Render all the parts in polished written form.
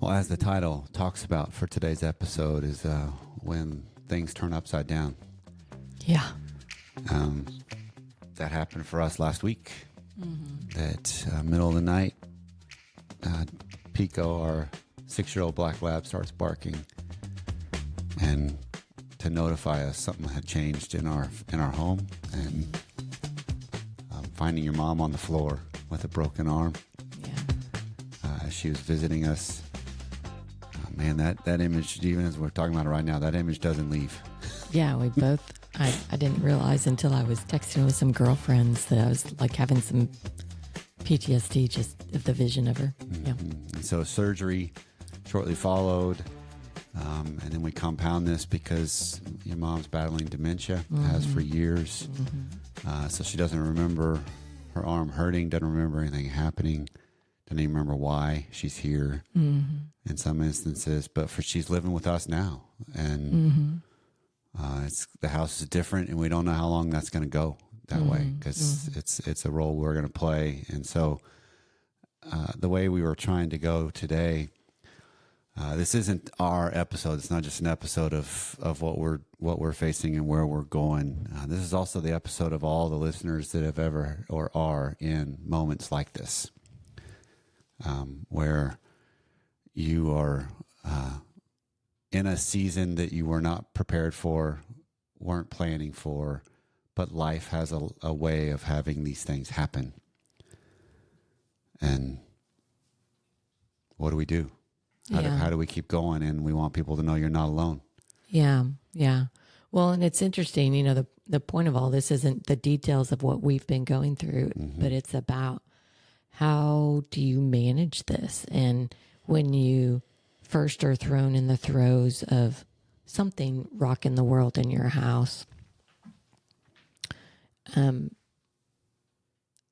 Well, as the title talks about for today's episode is when things turn upside down. Yeah. That happened for us last week. That middle of the night, Pico, our 6-year-old black lab, starts barking, and to notify us something had changed in our home, and finding your mom on the floor with a broken arm. Yeah. As she was visiting us. Man, that image, even as we're talking about it right now, that image doesn't leave. Yeah, we both, I didn't realize until I was texting with some girlfriends that I was like having some PTSD just of the vision of her. Yeah. And so surgery shortly followed. And then we compound this because your mom's battling dementia, has for years. So she doesn't remember her arm hurting, doesn't remember anything happening, doesn't even remember why she's here in some instances. But she's living with us now. And the house is different, and we don't know how long that's going to go that way, because it's a role we're going to play. And so the way we were trying to go today, this isn't our episode. It's not just an episode of what we're facing and where we're going. This is also the episode of all the listeners that have ever or are in moments like this, where you are in a season that you were not prepared for, weren't planning for, but life has a way of having these things happen. And what do we do? How do we keep going? And we want people to know you're not alone. Yeah. Yeah. Well, and it's interesting, the point of all this isn't the details of what we've been going through, but it's about how do you manage this? And when you first are thrown in the throes of something rocking the world in your house,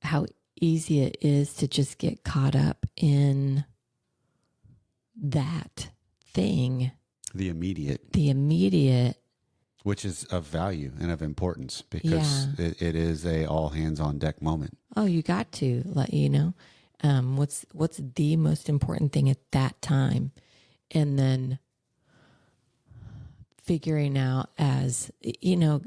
how easy it is to just get caught up in that thing. The immediate. Which is of value and of importance, because it is a all hands on deck moment. Oh, you got to let what's the most important thing at that time, and then figuring out as you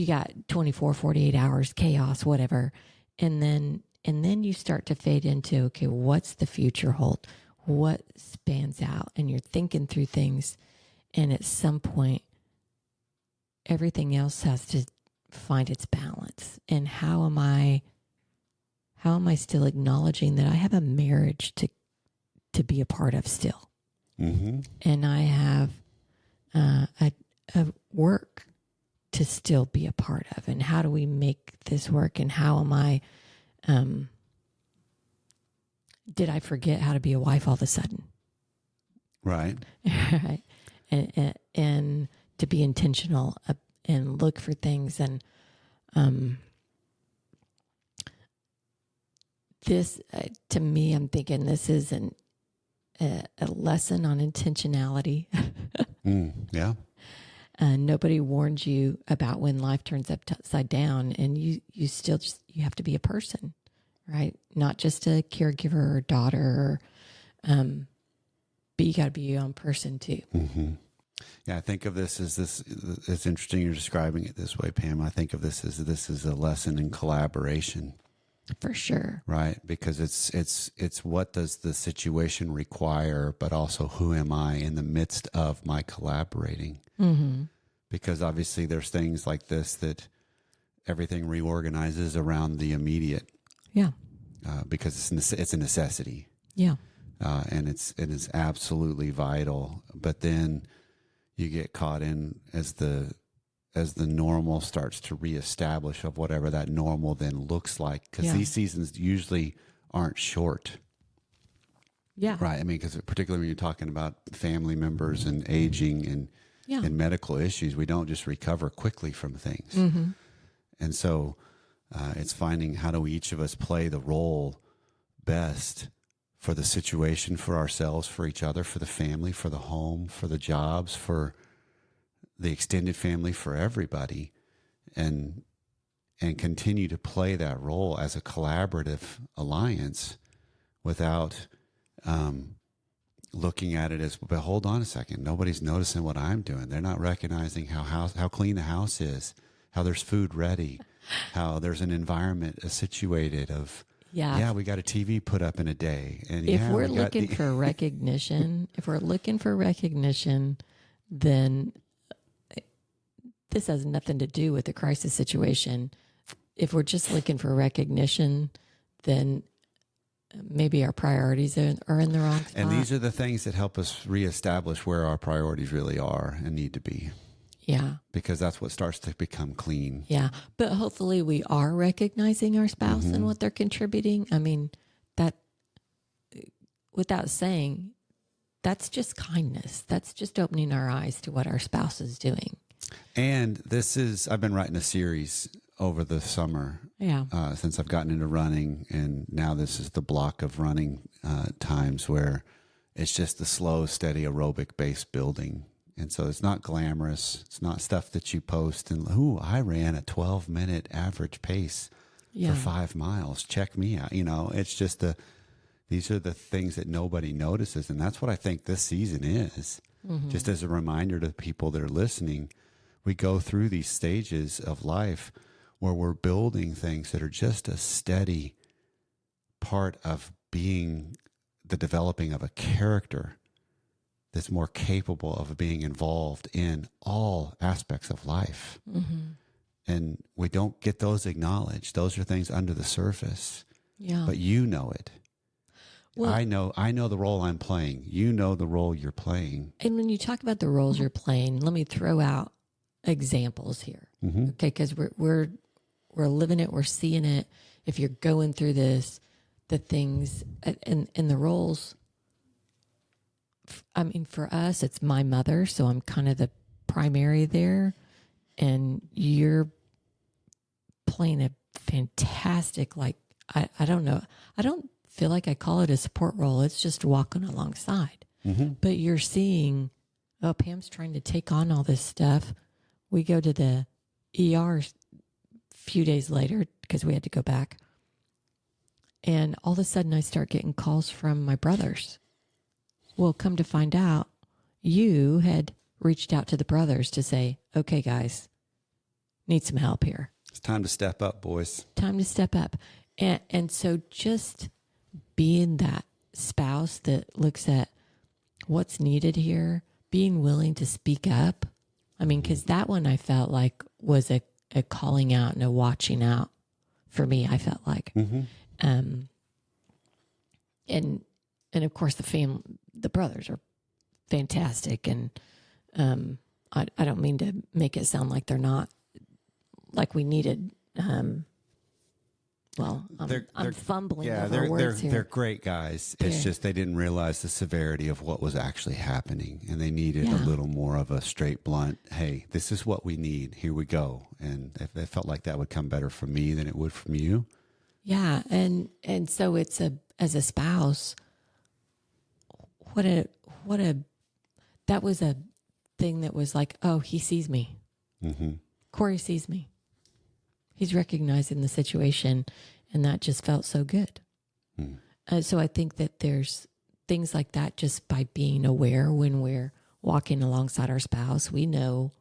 got 24, 48 hours, chaos, whatever, and then you start to fade into, okay, what's the future hold? What spans out? And you're thinking through things, and at some point everything else has to find its balance. And how am I still acknowledging that I have a marriage to be a part of still? And I have a work to still be a part of. And how do we make this work? And how am I, did I forget how to be a wife all of a sudden? Right. Right. And to be intentional and look for things. And this, to me, I'm thinking this is a lesson on intentionality. Yeah. Nobody warned you about when life turns upside down, and you still you have to be a person, right? Not just a caregiver or daughter, but you got to be your own person too. Yeah, I think of this as this. It's interesting you're describing it this way, Pam. I think of this as a lesson in collaboration. For sure. Right, because it's what does the situation require, but also who am I in the midst of my collaborating? Because obviously there's things like this that everything reorganizes around the immediate. Yeah. Because it's a necessity. Yeah. And it is absolutely vital. But then you get caught in as the normal starts to reestablish of whatever that normal then looks like. Because these seasons usually aren't short. Yeah. Right. I mean, because particularly when you're talking about family members and aging and medical issues, we don't just recover quickly from things. And so it's finding how do each of us play the role best for the situation, for ourselves, for each other, for the family, for the home, for the jobs, for the extended family, for everybody, and continue to play that role as a collaborative alliance without looking at it as, but hold on a second, nobody's noticing what I'm doing. They're not recognizing how clean the house is, how there's food ready, how there's an environment situated of, yeah, we got a TV put up in a day. And if we're looking for recognition, then this has nothing to do with the crisis situation. If we're just looking for recognition, then maybe our priorities are in the wrong spot. And these are the things that help us reestablish where our priorities really are and need to be. Yeah. Because that's what starts to become clean. Yeah. But hopefully we are recognizing our spouse and what they're contributing. I mean, that, without saying, that's just kindness. That's just opening our eyes to what our spouse is doing. And I've been writing a series over the summer. Yeah. Since I've gotten into running, and now this is the block of running times where it's just the slow, steady aerobic base building. And so it's not glamorous. It's not stuff that you post and, I ran a 12-minute average pace for 5 miles. Check me out. It's just these are the things that nobody notices. And that's what I think this season is. Just as a reminder to the people that are listening, we go through these stages of life where we're building things that are just a steady part of being the developing of a character that's more capable of being involved in all aspects of life. And we don't get those acknowledged. Those are things under the surface. Yeah. But you know it. Well, I know the role I'm playing. You know the role you're playing. And when you talk about the roles you're playing, let me throw out examples here. Okay, because we're living it, we're seeing it. If you're going through this, the things and the roles. I mean, for us, it's my mother, so I'm kind of the primary there, and you're playing a fantastic, I don't know. I don't feel like I call it a support role. It's just walking alongside. But you're seeing, Pam's trying to take on all this stuff. We go to the ER a few days later because we had to go back. And all of a sudden I start getting calls from my brothers. Well, come to find out, you had reached out to the brothers to say, okay, guys, need some help here. It's time to step up, boys. Time to step up. And so just being that spouse that looks at what's needed here, being willing to speak up. I mean, because that one I felt like was a calling out and a watching out for me, I felt like. And of course the brothers are fantastic. And I don't mean to make it sound like they're not, like we needed, I'm fumbling over words here. They're great guys. It's just they didn't realize the severity of what was actually happening, and they needed a little more of a straight, blunt, hey, this is what we need. Here we go. And it felt like that would come better from me than it would from you. Yeah, and so it's as a spouse, that was a thing that was like, oh, he sees me. Corey sees me. He's recognizing the situation, and that just felt so good. So I think that there's things like that just by being aware when we're walking alongside our spouse. We know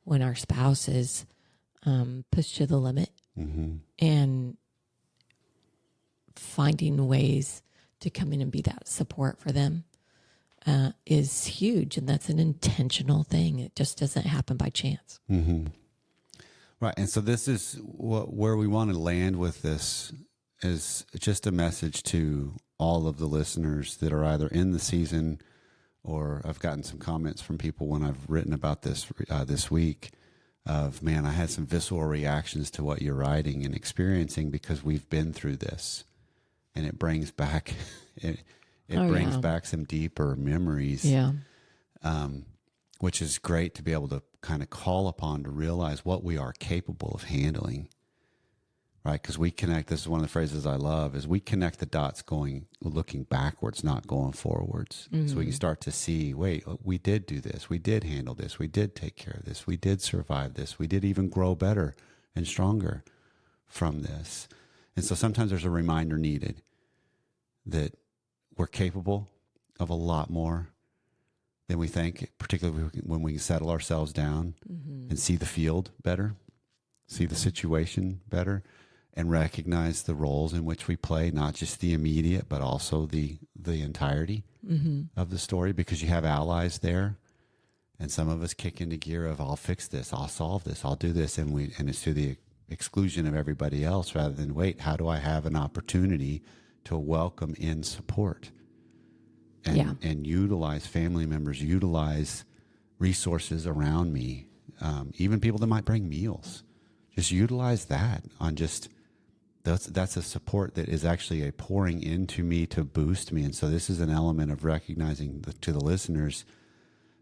when our spouse is pushed to the limit, and finding ways to come in and be that support for them is huge, and that's an intentional thing. It just doesn't happen by chance. Right. And so this is where we want to land with this, is just a message to all of the listeners that are either in the season, or I've gotten some comments from people when I've written about this this week of, man, I had some visceral reactions to what you're writing and experiencing because we've been through this, and it brings back, it brings back some deeper memories. Yeah. Which is great to be able to kind of call upon to realize what we are capable of handling, right? Because we connect, this is one of the phrases I love, is we connect the dots looking backwards, not going forwards. So we can start to see, wait, we did do this. We did handle this. We did take care of this. We did survive this. We did even grow better and stronger from this. And so sometimes there's a reminder needed that we're capable of a lot more than we think, particularly when we settle ourselves down and see the field better, see the situation better, and recognize the roles in which we play, not just the immediate, but also the entirety of the story, because you have allies there. And some of us kick into gear of, I'll fix this, I'll solve this, I'll do this. And it's to the exclusion of everybody else, rather than, wait, how do I have an opportunity to welcome in support and utilize family members, utilize resources around me, even people that might bring meals. Just utilize that on just, that's a support that is actually a pouring into me to boost me. And so this is an element of recognizing to the listeners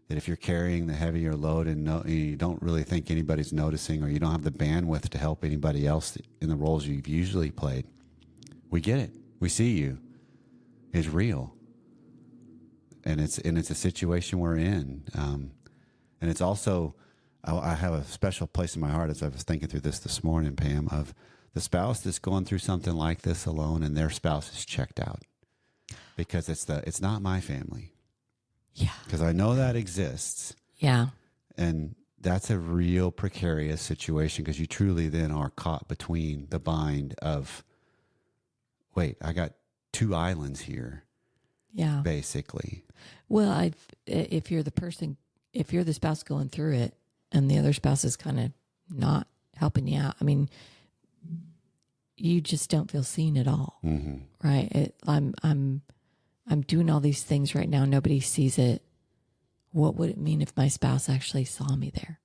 that if you're carrying the heavier load and you don't really think anybody's noticing, or you don't have the bandwidth to help anybody else in the roles you've usually played, we get it. We see you. It's real. And it's a situation we're in. And it's also, I have a special place in my heart, as I was thinking through this morning, Pam, of the spouse that's going through something like this alone and their spouse is checked out, because it's not my family. Yeah. Because I know that exists. Yeah. And that's a real precarious situation, because you truly then are caught between the bind of, wait, I got two islands here. Yeah. Basically. Well, if you're the spouse going through it and the other spouse is kind of not helping you out, I mean, you just don't feel seen at all. Right? I'm doing all these things right now. Nobody sees it. What would it mean if my spouse actually saw me there?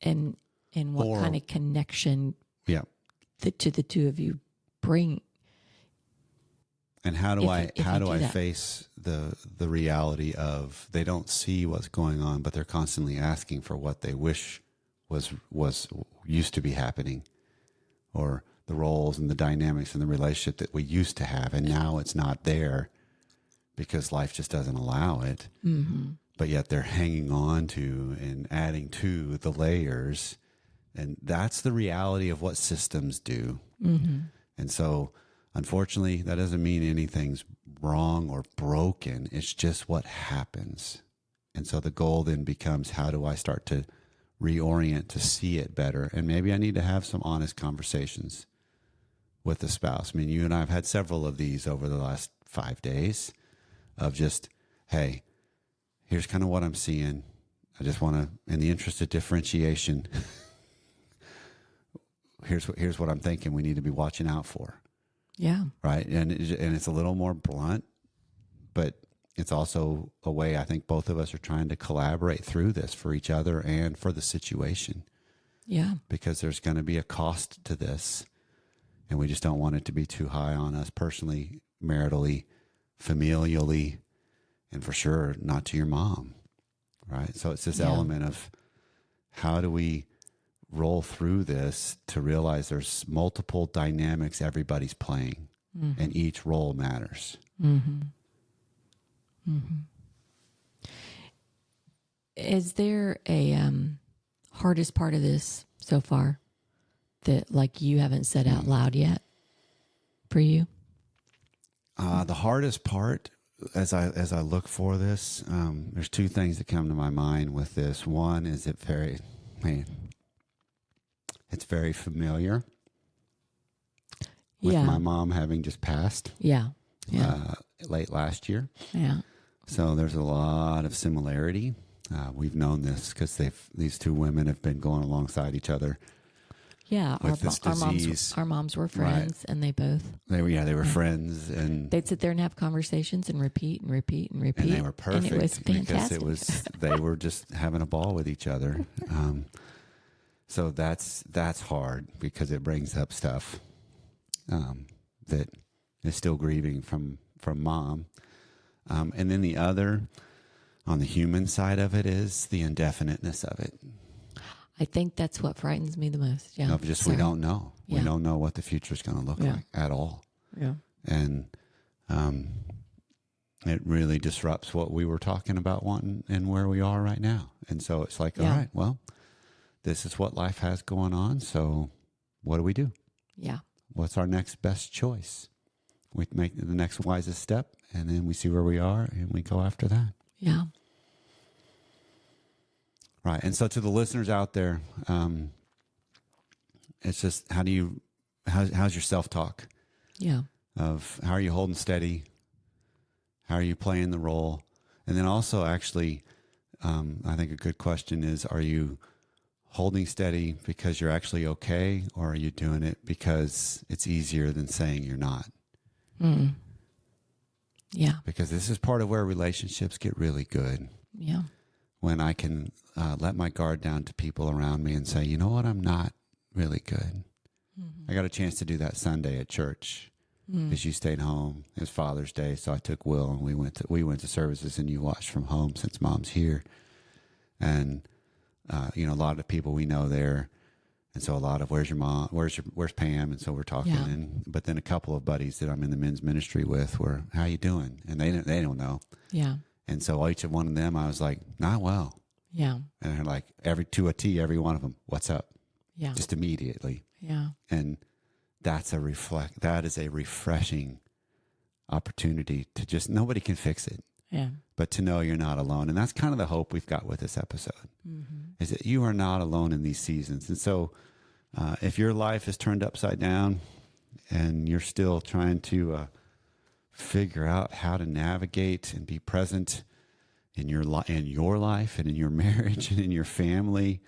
And what kind of connection to the two of you bring? And how do I face the reality of they don't see what's going on, but they're constantly asking for what they wish was used to be happening, or the roles and the dynamics and the relationship that we used to have, and now it's not there because life just doesn't allow it. But yet they're hanging on to and adding to the layers, and that's the reality of what systems do. And so, unfortunately, that doesn't mean anything's wrong or broken. It's just what happens. And so the goal then becomes, how do I start to reorient to see it better? And maybe I need to have some honest conversations with the spouse. I mean, you and I have had several of these over the last 5 days of just, hey, here's kind of what I'm seeing. I just want to, in the interest of differentiation, here's what I'm thinking we need to be watching out for. Yeah. Right. And it's a little more blunt, but it's also a way I think both of us are trying to collaborate through this for each other and for the situation. Yeah. Because there's going to be a cost to this, and we just don't want it to be too high on us personally, maritally, familially, and for sure not to your mom. Right. So it's this element of, how do we roll through this to realize there's multiple dynamics everybody's playing, and each role matters. Is there a hardest part of this so far that like you haven't said out loud yet for you? The hardest part, as I look for this, there's two things that come to my mind with this. One is it's very familiar with my mom having just passed. Late last year. Yeah. So there's a lot of similarity. We've known this because these two women have been going alongside each other. Yeah, with this disease. Our moms were friends, and they were friends, and they'd sit there and have conversations and repeat and repeat and repeat. And they were perfect, and it was fantastic. because they were just having a ball with each other. So that's hard because it brings up stuff that is still grieving from mom. And then the other, on the human side of it, is the indefiniteness of it. I think that's what frightens me the most. Yeah. We don't know. Yeah. We don't know what the future is going to look like at all. Yeah. And it really disrupts what we were talking about wanting and where we are right now. And so it's like, all right, well, this is what life has going on. So what do we do? Yeah. What's our next best choice? we make the next wisest step, and then we see where we are, and we go after that. Yeah. Right. And so to the listeners out there, it's just, how's your self-talk? Yeah. Of how are you holding steady? How are you playing the role? And then also actually, I think a good question is, are you holding steady because you're actually okay, or are you doing it because it's easier than saying you're not? Yeah. Because this is part of where relationships get really good. Yeah. When I can let my guard down to people around me and say, you know what, I'm not really good. I got a chance to do that Sunday at church because you stayed home. It was Father's Day, so I took Will and we went to services, and you watched from home since Mom's here. And a lot of the people we know there, and so a lot of where's your mom, where's Pam, and so we're talking. Yeah. But then a couple of buddies that I'm in the men's ministry with were, how you doing? And they don't know. Yeah. And so each of one of them, I was like, not well. Yeah. And they're like, to a T, every one of them, what's up? Yeah. Just immediately. Yeah. And that is a refreshing opportunity to just, nobody can fix it, Yeah. but to know you're not alone. And that's kind of the hope we've got with this episode, is that you are not alone in these seasons. And so if your life is turned upside down and you're still trying to figure out how to navigate and be present in your life and in your marriage and in your family,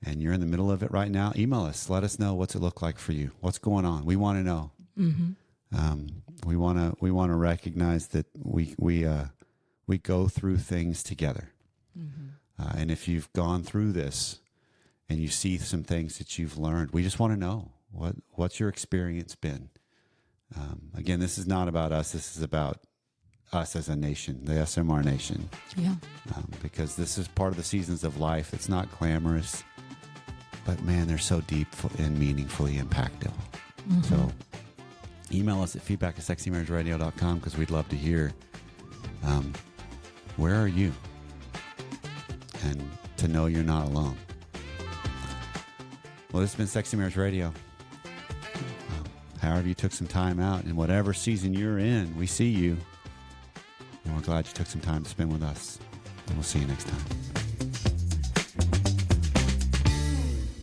and you're in the middle of it right now, email us. Let us know what's it look like for you. What's going on? We want to know. We want to recognize that we go through things together. And if you've gone through this and you see some things that you've learned, we just want to know what's your experience been. Again, this is not about us. This is about us as a nation, the SMR nation. Yeah. Because this is part of the seasons of life. It's not glamorous, but man, they're so deep and meaningfully impactful. So email us at feedback@sexymarriageradio.com, because we'd love to hear, where are you? And to know you're not alone. Well, this has been Sexy Marriage Radio. However you took some time out, in whatever season you're in, we see you. And we're glad you took some time to spend with us. And we'll see you next time.